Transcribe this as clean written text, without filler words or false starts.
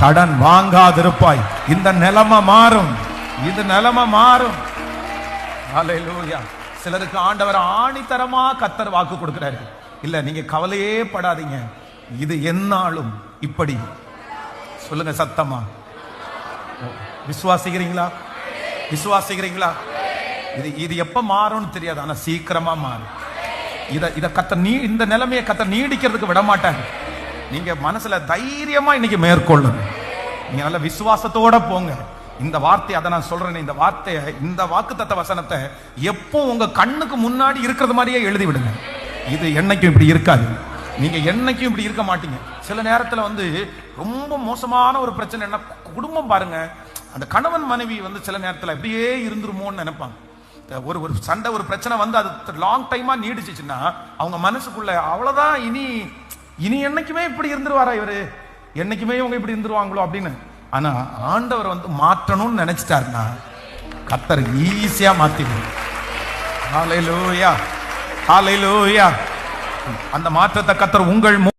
கடன் வாங்காதிருப்பாய். இந்த நிலைமை மாறும், இது நிலைமை மாறும். ஹல்லேலூயா. சிலருக்கு ஆண்டவர் ஆணித்தரமா கர்த்தர் வாக்கு கொடுக்கிறாரு. இல்ல, நீங்க கவலையே படாதீங்க, இது என்னாலும் இப்படி. சொல்லுங்க சத்தமா. விசுவாசிக்கிறீங்களா? விசுவாசிக்கிறீங்களா? இது எப்ப மாறும்னு தெரியாது, ஆனா சீக்கிரமா மாறும். இத கர்த்தர் இந்த நிலைமையை கர்த்தர் நீடிக்கிறதுக்கு விட மாட்டாங்க. நீங்க மனசுல தைரியமா இன்னைக்கு மேற்கொள்ளுங்க. நீங்க நல்ல விசுவாசத்தோட போங்க. இந்த வார்த்தை, அதை நான் சொல்றேன், இந்த வார்த்தையை, இந்த வாக்குத்தத்த வசனத்தை எப்போ உங்க கண்ணுக்கு முன்னாடி இருக்கிறது மாதிரியே எழுதி விடுங்க. இது என்னைக்கும் இப்படி இருக்காது. நீங்க என்னைக்கும் இப்படி இருக்க மாட்டீங்க. சில நேரத்துல ரொம்ப மோசமான ஒரு பிரச்சனை என்ன, குடும்பம் பாருங்க, அந்த கணவன் மனைவி சில நேரத்துல அப்படியே இருந்துருமோன்னு நினைப்பாங்க. ஒரு சண்டை, ஒரு பிரச்சனை அது லாங் டைமா நீடிச்சுச்சுன்னா அவங்க மனசுக்குள்ள அவ்வளவுதான், இனி என்னைக்குமே இப்படி இருந்துருவாரா இவரு, என்னைக்குமே இவங்க இப்படி இருந்துருவாங்களோ அப்படின்னு. ஆனா ஆண்டவர் மாற்றணும்னு நினைச்சிட்டாருன்னா கர்த்தர் ஈஸியா மாத்திடுவார். ஹல்லேலூயா, ஹல்லேலூயா. அந்த மாற்றத்தை கர்த்தர் உங்கள்